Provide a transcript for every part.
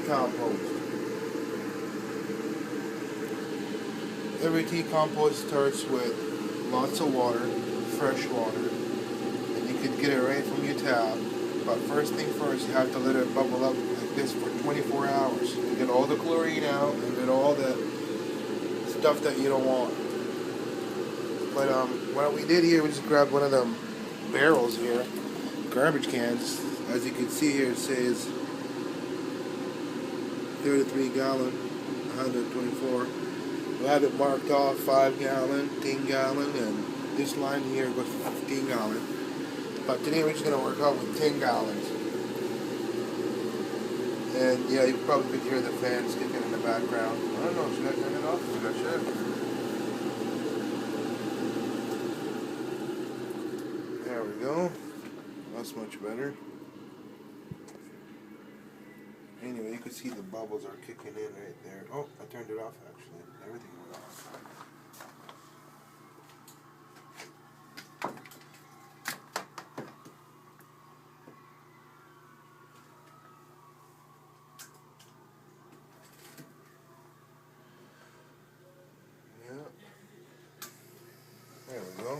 Compost. Every tea compost starts with lots of water, fresh water, and you could get it right from your tap. But first thing first, you have to let it bubble up like this for 24 hours to get all the chlorine out and get all the stuff that you don't want. But what we did here, we just grabbed one of them barrels here, garbage cans. As you can see here, it says 33 gallon, 124. We have it marked off 5 gallon, 10 gallon, and this line here goes for 15 gallon. But today we're just going to work out with 10 gallons. And yeah, you probably could hear the fans kicking in the background. I don't know, should I turn it off? Should I shut it? There we go. That's much better. Anyway, you can see the bubbles are kicking in right there. Oh, I turned it off actually. Everything went off. Yeah. There we go.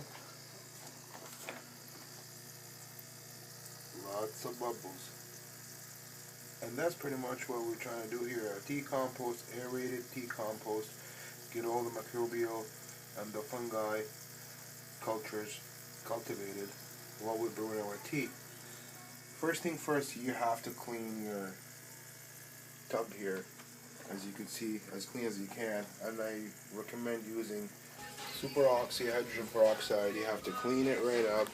Lots of bubbles. And that's pretty much what we're trying to do here. Our tea compost, aerated tea compost, get all the microbial and the fungi cultures cultivated while we're brewing our tea. First thing first, you have to clean your tub here, as you can see, as clean as you can. And I recommend using super oxy hydrogen peroxide. You have to clean it right up,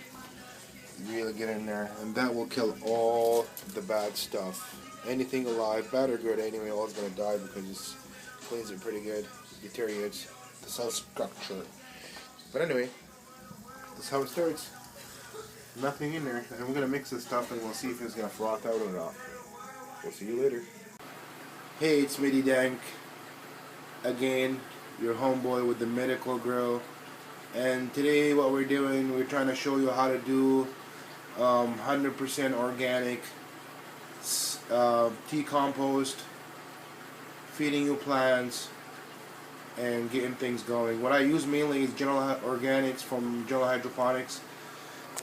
really get in there, and that will kill all the bad stuff. Anything alive, bad or good anyway, all is going to die because it cleans it pretty good, deteriorates the cell structure. But anyway, that's how it starts. Nothing in there, and we're going to mix this stuff and we'll see if it's going to froth out or not. We'll see you later. Hey, it's Mitty Dank again, your homeboy with the medical grill. And today what we're doing, we're trying to show you how to do 100% organic tea compost, feeding your plants, and getting things going. What I use mainly is General Organics from General Hydroponics,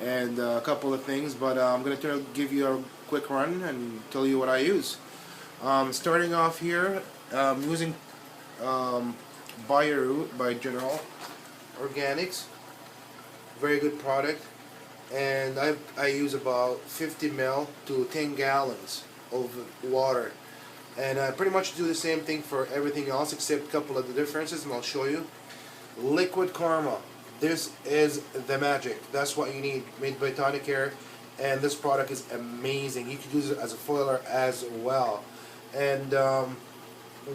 and a couple of things, but I'm going to give you a quick run and tell you what I use. Starting off here, using Bio-Root by General Organics, very good product, and I use about 50 ml to 10 gallons of water, and I pretty much do the same thing for everything else except a couple of the differences, and I'll show you. Liquid Karma, this is the magic. That's what you need, made by Tonicare, and this product is amazing. You could use it as a foiler as well. And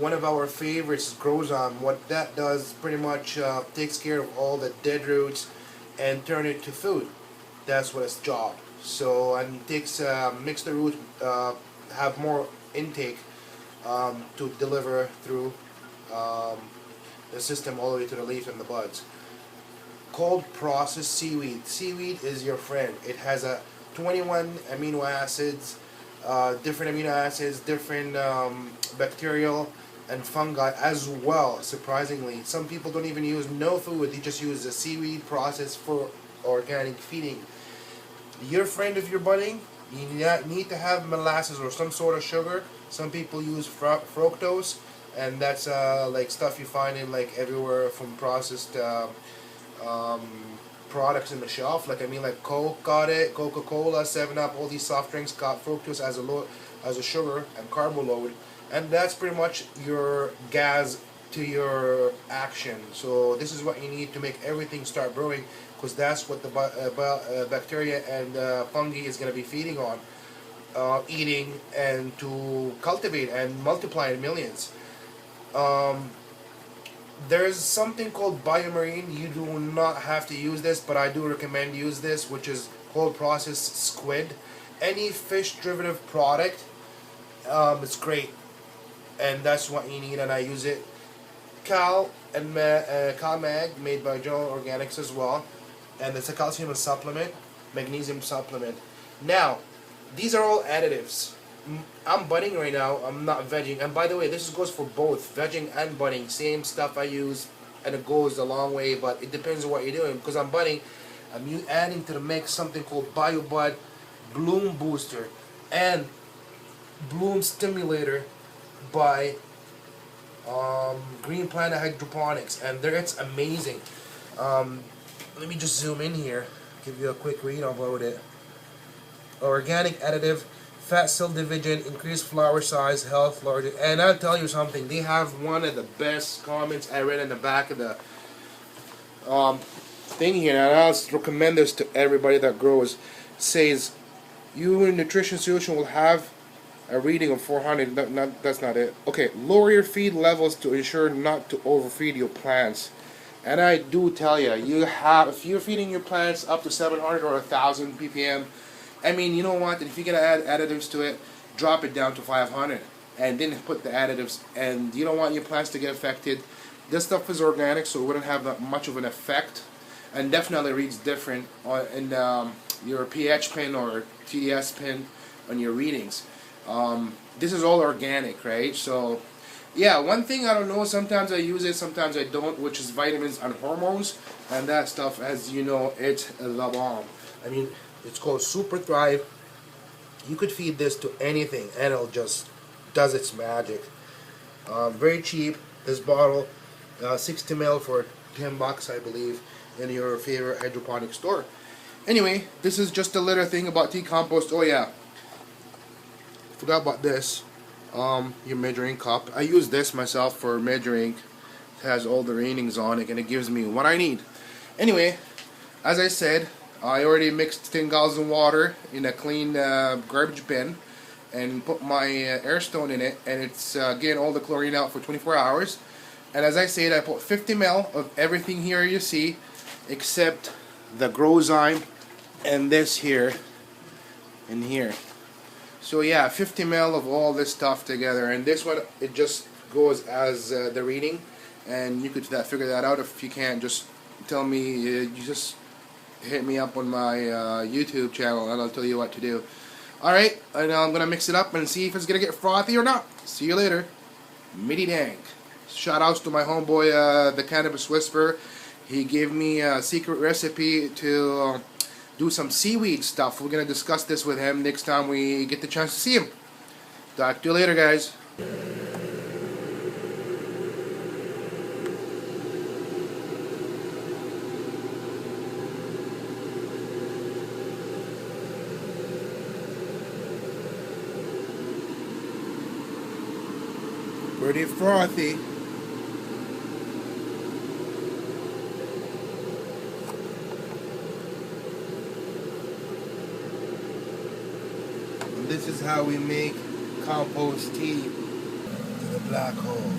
one of our favorites is Gopnan. What that does pretty much takes care of all the dead roots and turn it to food. That's what its job. So, and takes mix the root, have more intake to deliver through the system all the way to the leaf and the buds. Cold processed seaweed. Seaweed is your friend. It has 21 amino acids, different amino acids, different bacterial and fungi as well. Surprisingly, some people don't even use no food. They just use the seaweed process for organic feeding. Your friend if you're budding, you need to have molasses or some sort of sugar. Some people use fructose, and that's like stuff you find in like everywhere from processed products in the shelf. Like like Coke got it, Coca-Cola, 7-Up, all these soft drinks got fructose as a sugar and carbo load, and that's pretty much your gas to your action. So this is what you need to make everything start brewing, because that's what the bacteria and fungi is going to be feeding on, eating, and to cultivate and multiply in millions. There's something called biomarine. You do not have to use this, but I do recommend use this, which is cold processed squid. Any fish derivative product, it's great, and that's what you need, and I use it. Cal Mag, made by General Organics as well, and it's a calcium supplement, magnesium supplement. Now, these are all additives. I'm budding right now. I'm not vegging. And by the way, this goes for both vegging and budding. Same stuff I use, and it goes a long way. But it depends on what you're doing. Because I'm budding, adding to the mix something called BioBud Bloom Booster and Bloom Stimulator by Green Planet Hydroponics, and it's amazing. Let me just zoom in here, give you a quick read about it. Organic additive, fat cell division, increased flower size, health, larger. And I'll tell you something, they have one of the best comments I read in the back of the thing here, and I'll recommend this to everybody that grows. It says, your nutrition solution will have a reading of 400. That's not it. Okay, lower your feed levels to ensure not to overfeed your plants. And I do tell you, if you're feeding your plants up to 700 or 1,000 ppm, I mean, you know what? If you're gonna add additives to it, drop it down to 500, and then put the additives. And you don't want your plants to get affected. This stuff is organic, so it wouldn't have that much of an effect, and definitely reads different in your pH pin or TDS pin on your readings. This is all organic, right? So yeah, one thing I don't know, sometimes I use it, sometimes I don't, which is vitamins and hormones, and that stuff, as you know, it's the bomb. I mean, it's called Super Thrive. You could feed this to anything and it'll just does its magic. Very cheap. This bottle, 60 ml for $10, I believe, in your favorite hydroponic store. Anyway, this is just a little thing about tea compost. Oh yeah, forgot about this. Your measuring cup. I use this myself for measuring. It has all the readings on it, and it gives me what I need. Anyway, as I said, I already mixed 10 gallons of water in a clean garbage bin and put my air stone in it, and it's getting all the chlorine out for 24 hours. And as I said, I put 50 ml of everything here you see, except the Growzyme and this here and here. So yeah, 50 ml of all this stuff together, and this one, it just goes as the reading, and you could figure that out. If you can't, just tell me. You just hit me up on my YouTube channel, and I'll tell you what to do. Alright, and I'm gonna mix it up and see if it's gonna get frothy or not. See you later. Mitty Dank. Shout outs to my homeboy, the Cannabis Whisperer. He gave me a secret recipe to do some seaweed stuff. We're gonna discuss this with him next time we get the chance to see him. Talk to you later, guys. Pretty frothy. And this is how we make compost tea to the black hole.